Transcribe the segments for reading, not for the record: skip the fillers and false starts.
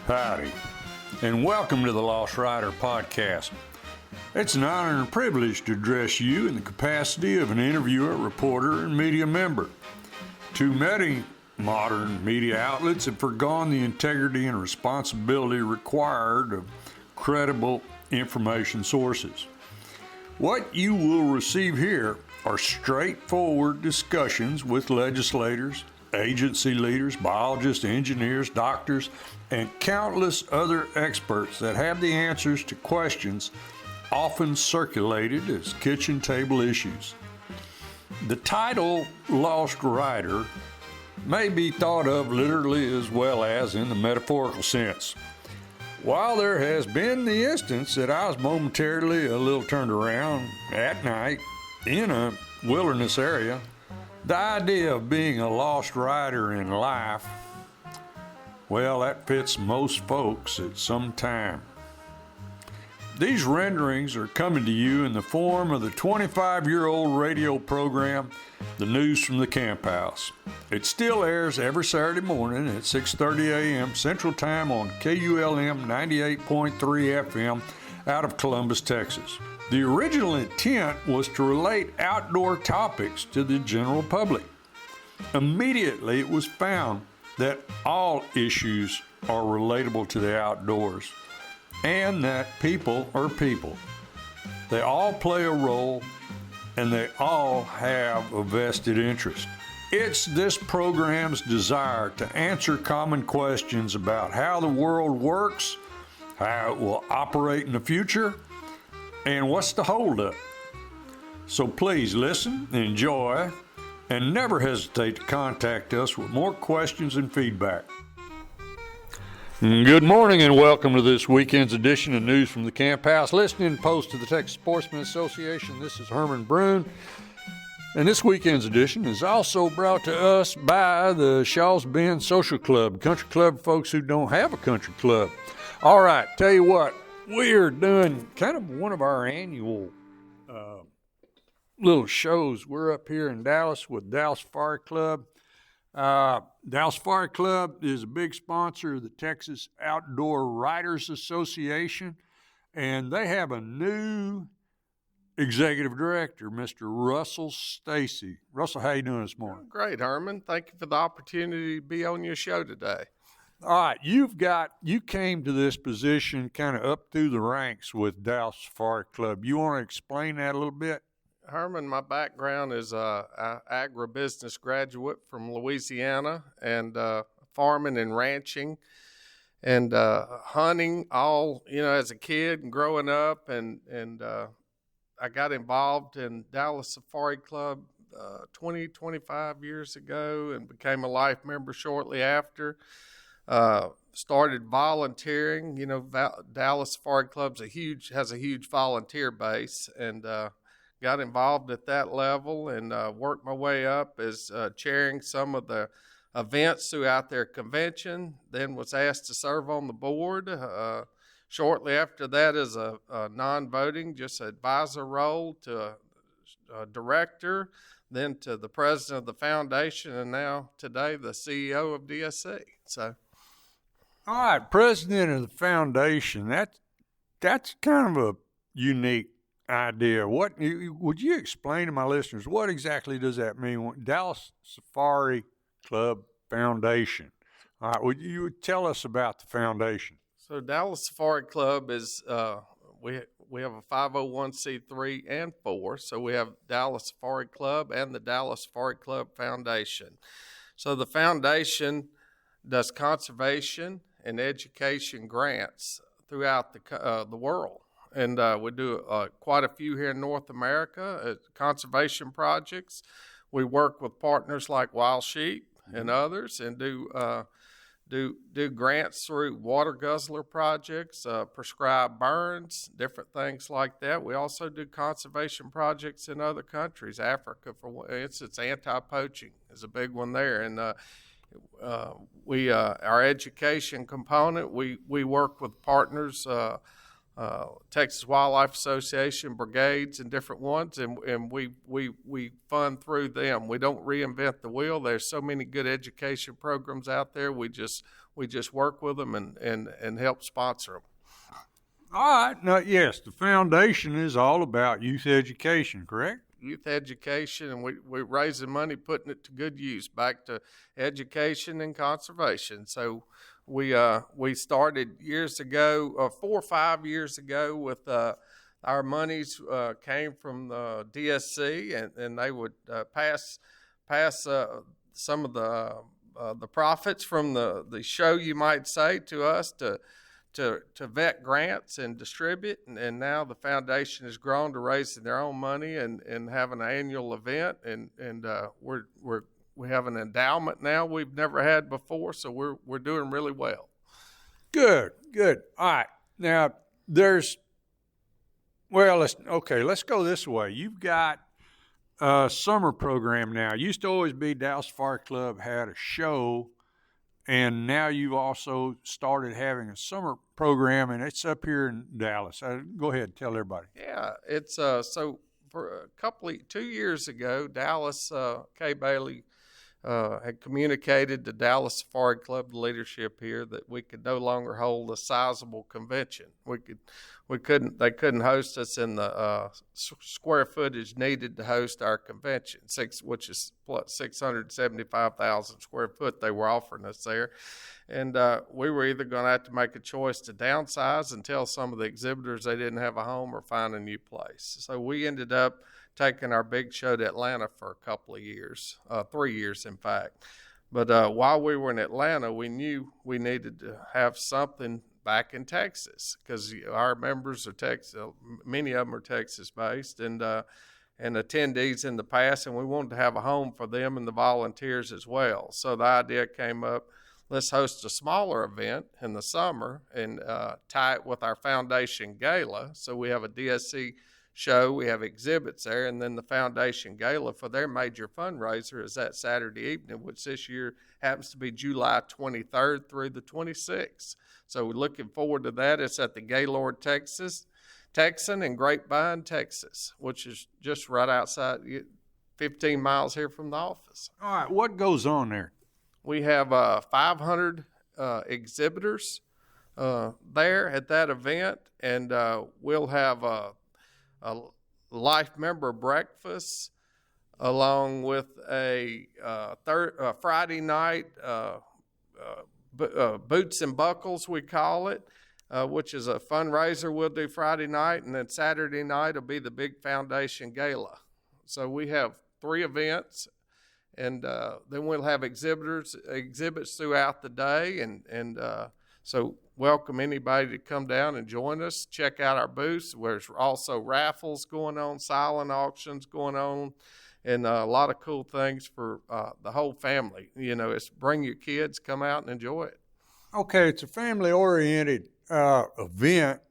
Howdy, and welcome to the Lost Rider podcast. It's an honor and a privilege to address you in the capacity of an interviewer, reporter, and media member. Too many modern media outlets have forgone the integrity and responsibility required of credible information sources. What you will receive here are straightforward discussions with legislators, agency leaders, biologists, engineers, doctors, and countless other experts that have the answers to questions often circulated as kitchen table issues. The title Lost Rider may be thought of literally as well as in the metaphorical sense. While there has been the instance that I was momentarily a little turned around at night in a wilderness area, the idea of being a lost rider in life, well, that fits most folks at some time. These renderings are coming to you in the form of the 25-year-old radio program, The News from the Camp House. It still airs every Saturday morning at 6:30 a.m. Central Time on KULM 98.3 FM out of Columbus, Texas. The original intent was to relate outdoor topics to the general public. Immediately, it was found that all issues are relatable to the outdoors and that people are people. They all play a role and they all have a vested interest. It's this program's desire to answer common questions about how the world works, how it will operate in the future, and what's the holdup? So please listen, enjoy, and never hesitate to contact us with more questions and feedback. Good morning and welcome to this weekend's edition of News from the Camp House. Listening post to the Texas Sportsman Association, this is Herman Brune. And this weekend's edition is also brought to us by the Shaw's Bend Social Club, country club folks who don't have a country club. All right, tell you what. We're doing kind of one of our annual little shows. We're up here in Dallas with Dallas Safari Club. Dallas Safari Club is a big sponsor of the Texas Outdoor Writers Association, and they have a new executive director, Mr. Russel Stacey. Russell, how you doing this morning? Great, Herman. Thank you for the opportunity to be on your show today. All right, you came to this position kind of up through the ranks with Dallas Safari Club. You want to explain that a little bit? Herman, my background is a agribusiness graduate from Louisiana, and farming and ranching and hunting all, as a kid and growing up. And I got involved in Dallas Safari Club 25 years ago and became a life member shortly after. Started volunteering. Dallas Safari Club has a huge volunteer base, and got involved at that level and worked my way up as chairing some of the events throughout their convention. Then was asked to serve on the board. Shortly after that, as a non-voting, just advisor role to a director, then to the president of the foundation, and now today the CEO of DSC. So. All right, president of the foundation. That's kind of a unique idea. Would you explain to my listeners what exactly does that mean? Dallas Safari Club Foundation. All right, would you tell us about the foundation? So Dallas Safari Club is we have a 501c3 and 4. So we have Dallas Safari Club and the Dallas Safari Club Foundation. So the foundation does conservation and education grants throughout the world. And we do quite a few here in North America, conservation projects. We work with partners like Wild Sheep and others, and do grants through water guzzler projects, prescribed burns, different things like that. We also do conservation projects in other countries. Africa, for instance, anti-poaching is a big one there. And our education component, we work with partners Texas Wildlife Association brigades and different ones, and we fund through them. We don't reinvent the wheel. There's so many good education programs out there. We just work with them and help sponsor them. All right. Now, yes, the foundation is all about youth education, correct? Youth education, and we're raising money, putting it to good use, back to education and conservation. So we started years ago, 4 or 5 years ago, with our monies came from the DSC, and they would pass some of the profits from the show, you might say, to us to vet grants and distribute, and now the foundation has grown to raising their own money and have an annual event, and we have an endowment now we've never had before, so we're doing really well. Good. All right. Now let's go this way. You've got a summer program now. It used to always be Dallas Fire Club had a show, and now you've also started having a summer program, and it's up here in Dallas. Go ahead and tell everybody. Yeah, it's so for 2 years ago, Dallas K. Bailey had communicated to Dallas Safari Club, the leadership here, that we could no longer hold a sizable convention. They couldn't host us in the square footage needed to host our convention, which is 675,000 square foot they were offering us there. And we were either going to have to make a choice to downsize and tell some of the exhibitors they didn't have a home, or find a new place. So we ended up taking our big show to Atlanta for a couple of years, 3 years in fact. But while we were in Atlanta, we knew we needed to have something back in Texas, because our members are Texas, many of them are Texas based, and attendees in the past, and we wanted to have a home for them and the volunteers as well. So the idea came up, let's host a smaller event in the summer and tie it with our foundation gala. So we have a DSC show, we have exhibits there, and then the foundation gala for their major fundraiser is that Saturday evening, which this year happens to be July 23rd through the 26th. So we're looking forward to that. It's at the Gaylord Texan in Grapevine, Texas, which is just right outside, 15 miles here from the office. All right, what goes on there? We have 500 exhibitors there at that event, and we'll have a life member breakfast along with a Friday night Boots and Buckles, we call it, which is a fundraiser we'll do Friday night, and then Saturday night will be the big foundation gala. So we have 3 events, and then we'll have exhibits throughout the day, and so welcome anybody to come down and join us. Check out our booths. There's also raffles going on, silent auctions going on, and a lot of cool things for the whole family. It's bring your kids, come out and enjoy it. Okay, it's a family-oriented event.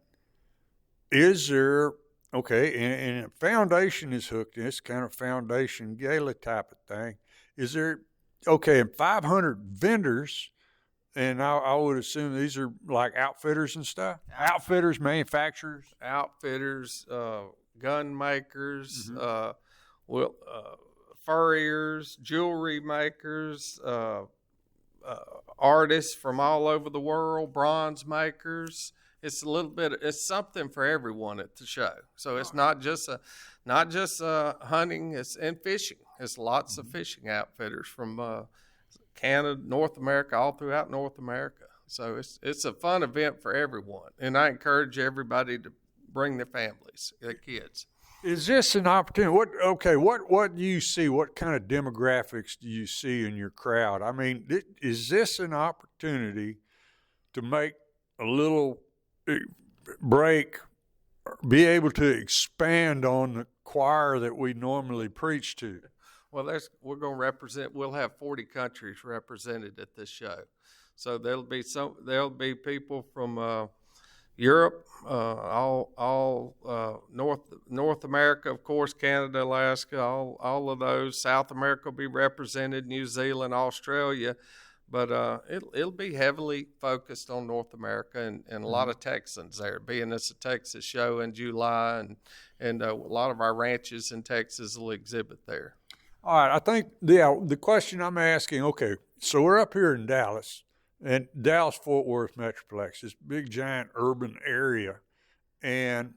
Is there, and a foundation is hooked in, it's kind of foundation gala type of thing. Is there, 500 vendors, and I would assume these are like outfitters and stuff? Outfitters, manufacturers? Outfitters, gun makers, furriers, jewelry makers, artists from all over the world, bronze makers. It's something for everyone at the show. So it's not just hunting, and fishing. It's lots of fishing outfitters from Canada, North America, all throughout North America. So it's a fun event for everyone, and I encourage everybody to bring their families, their kids. Is this an opportunity? What do you see? What kind of demographics do you see in your crowd? I mean, is this an opportunity to make a little break, be able to expand on the choir that we normally preach to? Well, we're going to represent. We'll have 40 countries represented at this show, so there'll be people from Europe, all North America, of course, Canada, Alaska, all of those. South America will be represented, New Zealand, Australia, but it'll be heavily focused on North America and a lot of Texans there, being it's a Texas show in July, and a lot of our ranches in Texas will exhibit there. All right, I think the question I'm asking, okay, so we're up here in Dallas, and Dallas-Fort Worth Metroplex, this big, giant urban area, and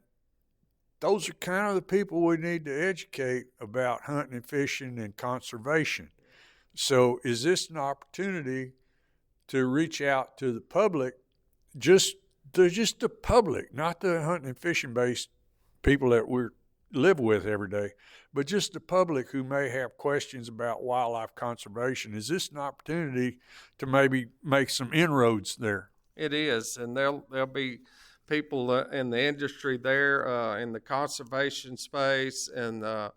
those are kind of the people we need to educate about hunting and fishing and conservation. So is this an opportunity to reach out to the public, just the public, not the hunting and fishing based people that we live with every day, but just the public who may have questions about wildlife conservation? Is this an opportunity to maybe make some inroads there? It is, and there'll be people in the industry there, in the conservation space, and a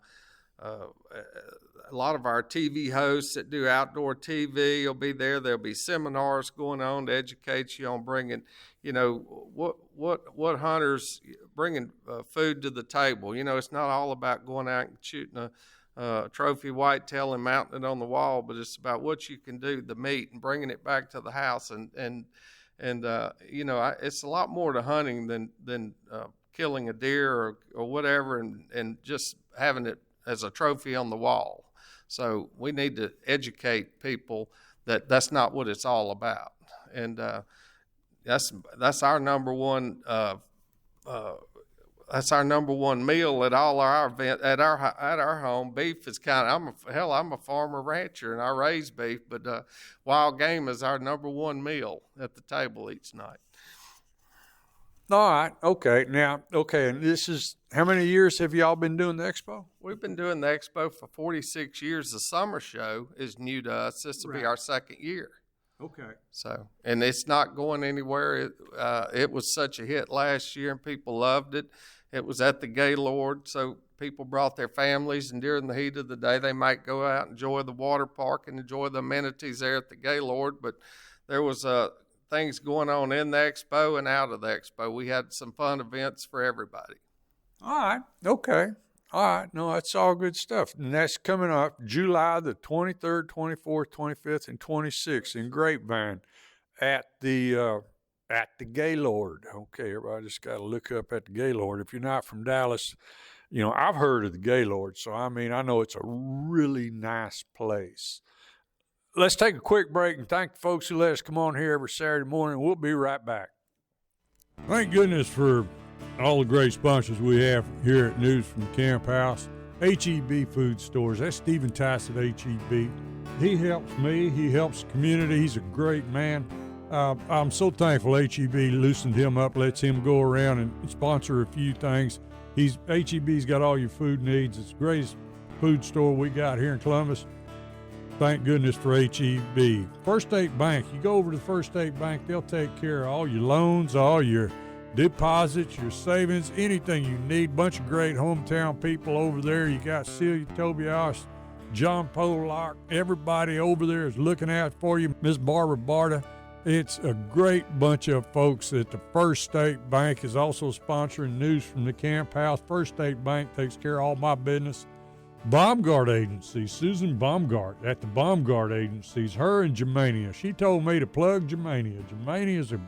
lot of our TV hosts that do outdoor TV will be there. There'll be seminars going on to educate you on bringing, what hunters bringing food to the table. It's not all about going out and shooting a trophy whitetail and mounting it on the wall, but it's about what you can do, the meat, and bringing it back to the house. And it's a lot more to hunting than killing a deer or whatever, and just having it as a trophy on the wall. So we need to educate people that that's not what it's all about, and that's our number one. That's our number one meal at all our event at our home. Beef is I'm a farmer rancher and I raise beef, but wild game is our number one meal at the table each night. All right. Okay. Now, and this is, how many years have y'all been doing the expo? We've been doing the expo for 46 years. The summer show is new to us. This will be our second year. Okay. So, and it's not going anywhere. It was such a hit last year and people loved it. It was at the Gaylord, so people brought their families, and during the heat of the day, they might go out and enjoy the water park and enjoy the amenities there at the Gaylord. But there was things going on in the expo and out of the expo. We had some fun events for everybody. All right. Okay. All right. No, that's all good stuff. And that's coming up July the 23rd, 24th, 25th, and 26th in Grapevine at the Gaylord. Okay, everybody just got to look up at the Gaylord. If you're not from Dallas, I've heard of the Gaylord, so I know it's a really nice place. Let's take a quick break and thank the folks who let us come on here every Saturday morning. We'll be right back. Thank goodness for all the great sponsors we have here at News from the Camp House. H-E-B Food Stores. That's Stephen Tice at H-E-B. He helps me. He helps the community. He's a great man. I'm so thankful H-E-B loosened him up, lets him go around and sponsor a few things. H-E-B's got all your food needs. It's the greatest food store we got here in Columbus. Thank goodness for H-E-B. First State Bank. You go over to the First State Bank, they'll take care of all your loans, all your deposits, your savings, anything you need. Bunch of great hometown people over there. You got Celia Tobias, John Pollock. Everybody over there is looking out for you. Miss Barbara Barta. It's a great bunch of folks at the First State Bank is also sponsoring News from the Camp House. First State Bank takes care of all my business. Baumgart Agency, Susan Baumgart at the Baumgart Agencies, her and Germania. She told me to plug Germania. Germania is an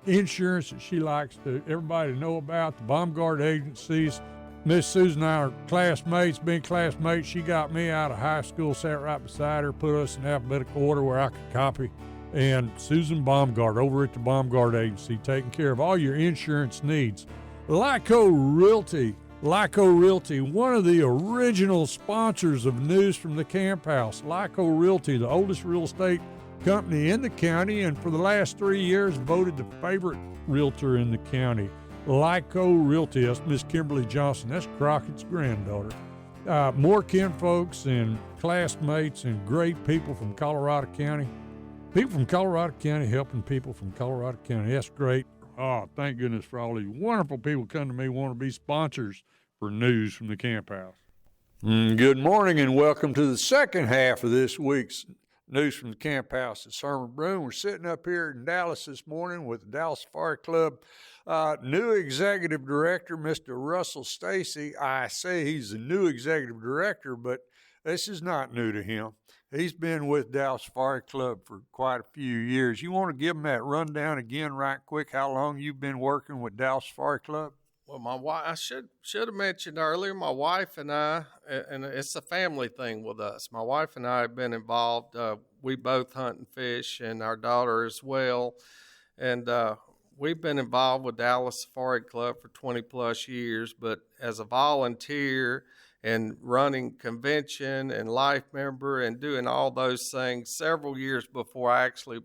insurance that she likes everybody to know about. The Baumgart Agencies. Miss Susan and I are classmates, being classmates. She got me out of high school, sat right beside her, put us in alphabetical order where I could copy. And Susan Baumgart over at the Baumgart Agency, taking care of all your insurance needs. Lyco Realty, one of the original sponsors of News from the Camp House. Lyco Realty, the oldest real estate company in the county, and for the last 3 years voted the favorite realtor in the county. Lyco Realty, that's Miss Kimberly Johnson, that's Crockett's granddaughter. More kinfolks and classmates and great people from Colorado County. People from Colorado County helping people from Colorado County. That's great. Oh, thank goodness for all these wonderful people come to me want to be sponsors for News from the Camp House. Good morning and welcome to the second half of this week's News from the Camp House. It's Herman Broom. We're sitting up here in Dallas this morning with the Dallas Safari Club new executive director, Mr. Russel Stacey. I say he's the new executive director, but this is not new to him. He's been with Dallas Safari Club for quite a few years. You want to give him that rundown again right quick, how long you've been working with Dallas Safari Club? Well, my wife, I should have mentioned earlier, my wife and I, and it's a family thing with us. My wife and I have been involved. We both hunt and fish, and our daughter as well. And we've been involved with Dallas Safari Club for 20 plus years, but as a volunteer and running convention and life member and doing all those things several years before I actually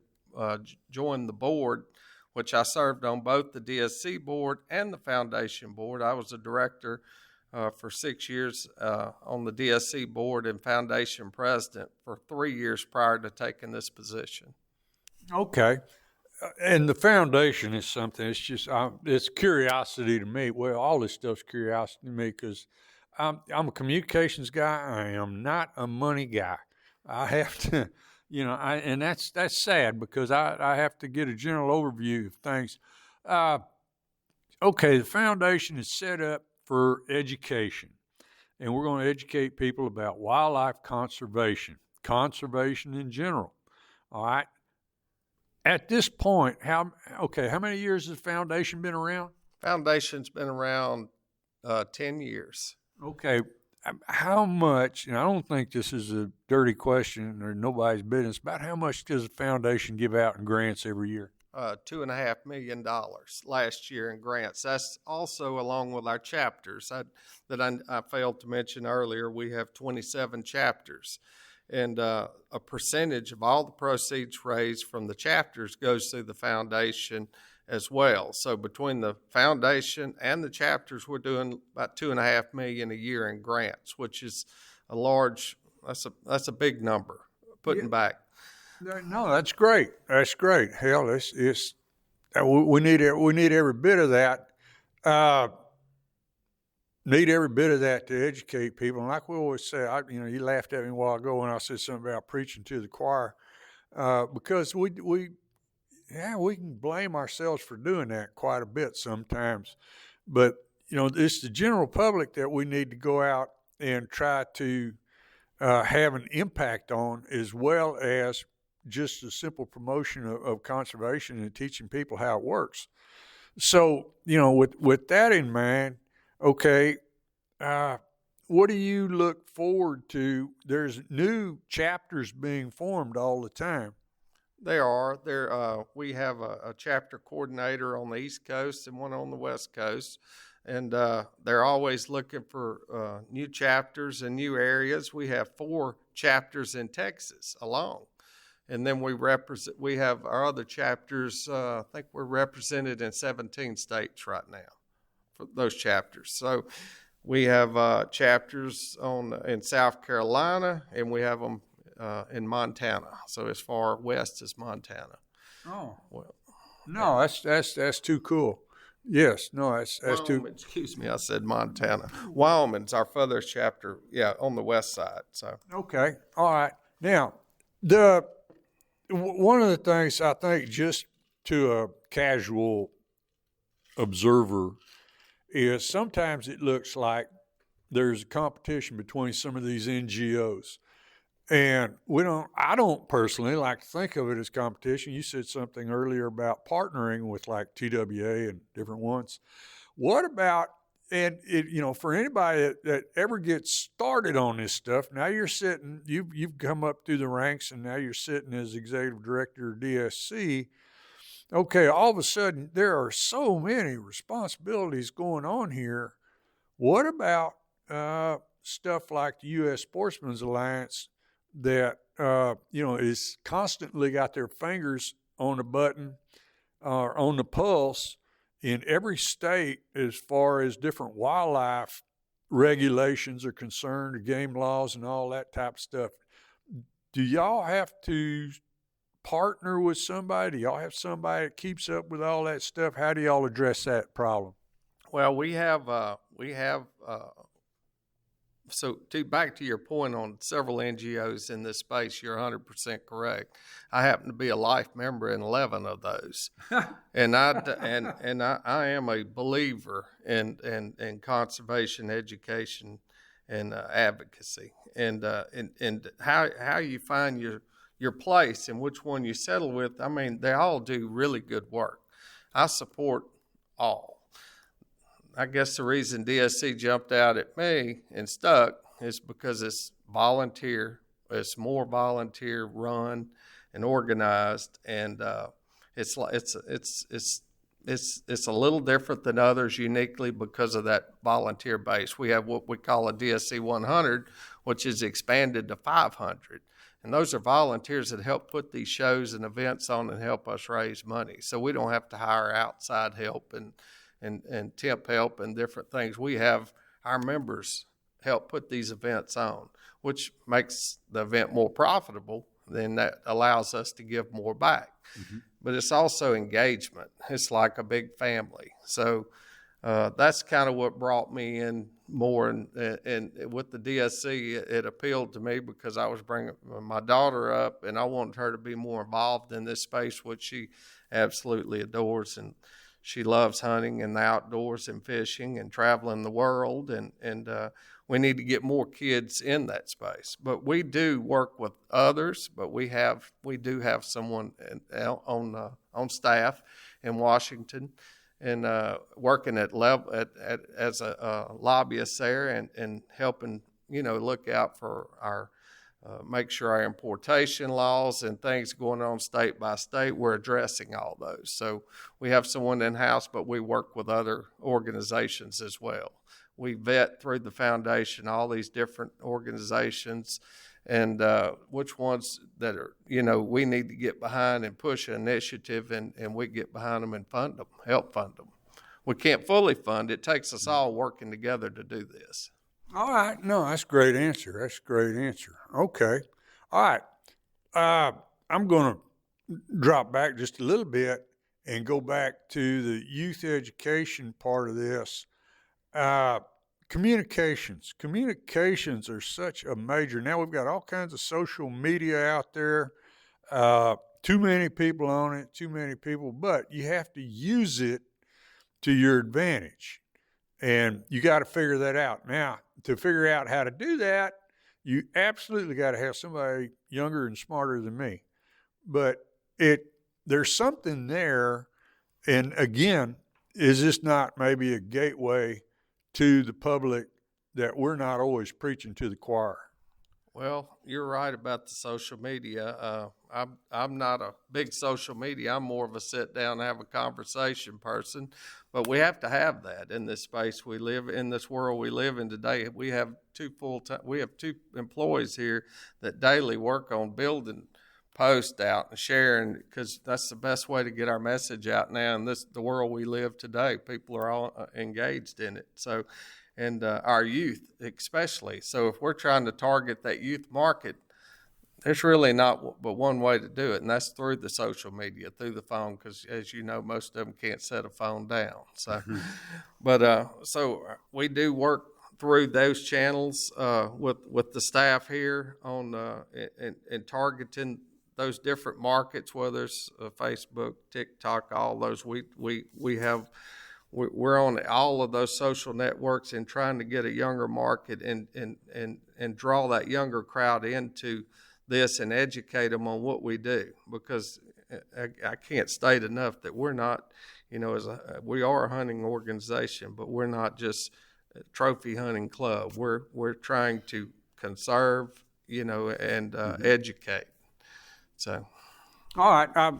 joined the board, which I served on both the DSC board and the foundation board. I was a director for 6 years on the DSC board and foundation president for 3 years prior to taking this position. Okay. And the foundation is something, it's just, it's curiosity to me. Well, all this stuff's curiosity to me because I'm a communications guy. I am not a money guy. I have to, and that's sad because I have to get a general overview of things. Okay, the foundation is set up for education, and we're going to educate people about wildlife conservation in general. All right. At this point, how many years has the foundation been around? Foundation's been around 10 years. Okay. How much, and I don't think this is a dirty question or nobody's business, about how much does the foundation give out in grants every year? $2.5 million last year in grants. That's also along with our chapters that I failed to mention earlier. We have 27 chapters, and a percentage of all the proceeds raised from the chapters goes through the foundation as well. So between the foundation and the chapters, we're doing about $2.5 million a year in grants, which is a large. That's a big number. Putting back. No, that's great. That's great. Hell, we need every bit of that. Need every bit of that to educate people. And like we always say, you laughed at me a while ago when I said something about preaching to the choir, because we can blame ourselves for doing that quite a bit sometimes. But, it's the general public that we need to go out and try to have an impact on, as well as just a simple promotion of conservation and teaching people how it works. So, with that in mind, okay, what do you look forward to? There's new chapters being formed all the time. There are. We have a chapter coordinator on the East Coast and one on the West Coast, and they're always looking for new chapters and new areas. We have 4 chapters in Texas alone, and then we have our other chapters. I think we're represented in 17 states right now for those chapters. So we have chapters in South Carolina, and we have them in Montana, so as far west as Montana. Oh, well, no, that's too cool. Yes, no, that's too. Excuse me, I said Montana. Wyoming's our furthest chapter, on the west side. So okay, all right. Now, one of the things I think, just to a casual observer, is sometimes it looks like there's a competition between some of these NGOs. And I don't personally like to think of it as competition. You said something earlier about partnering with like TWA and different ones. What about, for anybody that ever gets started on this stuff, now you're sitting, you've come up through the ranks and now you're sitting as executive director of DSC. Okay, all of a sudden there are so many responsibilities going on here. What about stuff like the U.S. Sportsman's Alliance that, is constantly got their fingers on the button or on the pulse in every state as far as different wildlife regulations are concerned, the game laws and all that type of stuff? Do y'all have to partner with somebody? Do y'all have somebody that keeps up with all that stuff? How do y'all address that problem? Well, we have so back to your point on several NGOs in this space, you're 100% correct. I happen to be a life member in 11 of those, and I am a believer in conservation education and advocacy, and how you find your place and which one you settle with. I mean, they all do really good work. I support all. I guess the reason DSC jumped out at me and stuck is because it's volunteer. It's more volunteer run and organized, and it's a little different than others uniquely because of that volunteer base. We have what we call a DSC 100, which is expanded to 500. And those are volunteers that help put these shows and events on and help us raise money. So we don't have to hire outside help and temp help and different things. We have our members help put these events on, which makes the event more profitable. Then that allows us to give more back. Mm-hmm. But it's also engagement. It's like a big family. So that's kind of what brought me in more. And with the DSC, it appealed to me because I was bringing my daughter up, and I wanted her to be more involved in this space, which she absolutely adores. And she loves hunting and the outdoors and fishing and traveling the world. And we need to get more kids in that space. But we do work with others, but we do have someone on staff in Washington and working as a lobbyist there and helping, look out for our make sure our importation laws and things going on state by state, we're addressing all those. So we have someone in-house, but we work with other organizations as well. We vet through the foundation all these different organizations and which ones that are, we need to get behind and push an initiative, and we get behind them and fund them, help fund them. We can't fully fund. It takes us all working together to do this. All right. No, that's a great answer. That's a great answer. Okay. All right. I'm going to drop back just a little bit and go back to the youth education part of this. Communications. Communications are such a major. Now we've got all kinds of social media out there. Too many people on it, too many people, but you have to use it to your advantage. And you got to figure that out. Now, to figure out how to do that, you absolutely got to have somebody younger and smarter than me. But there's something there. And again, is this not maybe a gateway to the public that we're not always preaching to the choir? Well, you're right about the social media. I'm not a big social media. I'm more of a sit down and have a conversation person. But we have to have that in this space we live in, this world we live in today. We have two employees here that daily work on building posts out and sharing, because that's the best way to get our message out now in the world we live today. People are all engaged in it. So, and our youth especially. So if we're trying to target that youth market, there's really not but one way to do it, and that's through the social media, through the phone, because as you know, most of them can't set a phone down. So, but so we do work through those channels with the staff here on and targeting those different markets, whether it's Facebook, TikTok, all those. We're on all of those social networks and trying to get a younger market and draw that younger crowd into this and educate them on what we do, because I can't state enough that we're not, we are a hunting organization, but we're not just a trophy hunting club. We're trying to conserve, and educate. So, all right.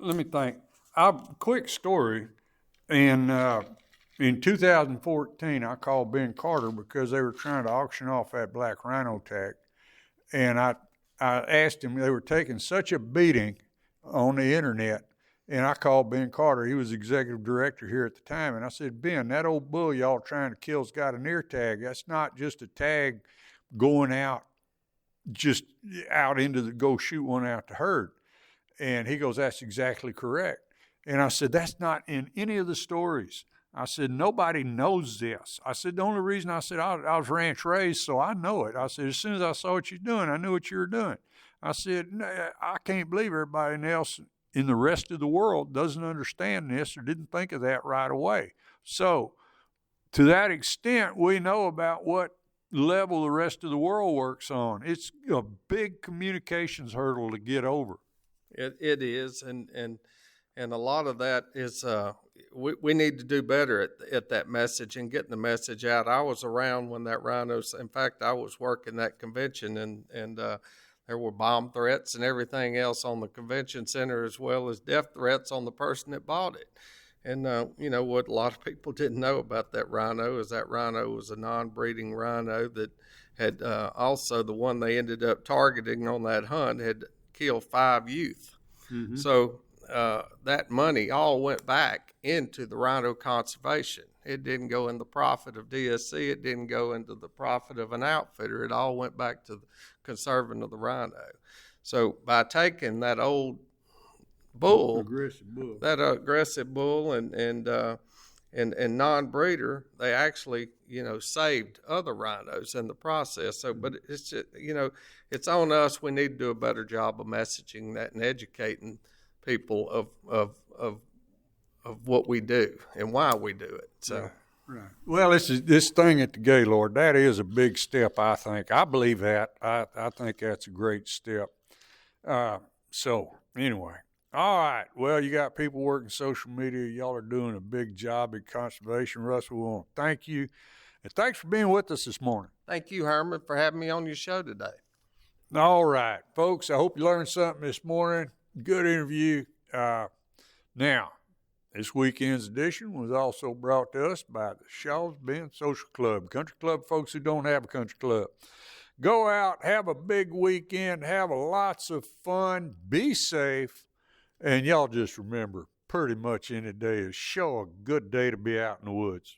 Let me think. Quick story. In 2014, I called Ben Carter because they were trying to auction off that black rhino tag, and I asked him. They were taking such a beating on the internet, and I called Ben Carter. He was executive director here at the time, and I said, Ben, that old bull y'all trying to kill's got an ear tag. That's not just a tag going out, just out into the go shoot one out to herd. And he goes, that's exactly correct. And I said, that's not in any of the stories. I said, nobody knows this. I said, the only reason I said I was ranch raised, so I know it. I said, as soon as I saw what you're doing, I knew what you were doing. I said, I can't believe everybody else in the rest of the world doesn't understand this or didn't think of that right away. So to that extent, we know about what level the rest of the world works on. It's a big communications hurdle to get over. It is, and a lot of that is we need to do better at that message and getting the message out. I was around when that rhino. In fact, I was working that convention, and there were bomb threats and everything else on the convention center, as well as death threats on the person that bought it. And what a lot of people didn't know about that rhino is that rhino was a non-breeding rhino that had also, the one they ended up targeting on that hunt had killed 5 youth. Mm-hmm. So that money all went back into the rhino conservation. It didn't go in the profit of DSC. It didn't go into the profit of an outfitter. It all went back to the conserving of the rhino. So by taking that old bull, that aggressive bull and non-breeder, they actually, saved other rhinos in the process. So, but it's just, it's on us. We need to do a better job of messaging that and educating people of what we do and why we do it. So, right. Well, this thing at the Gaylord, that is a big step, I think. I believe that. I think that's a great step. So anyway. All right. Well, you got people working social media. Y'all are doing a big job at conservation. Russell, we want to thank you. And thanks for being with us this morning. Thank you, Herman, for having me on your show today. All right, folks. I hope you learned something this morning. Good interview. Now, this weekend's edition was also brought to us by the Shaw's Bend Social Club, country club folks who don't have a country club. Go out, have a big weekend, have lots of fun, be safe. And y'all just remember, pretty much any day is sure a good day to be out in the woods.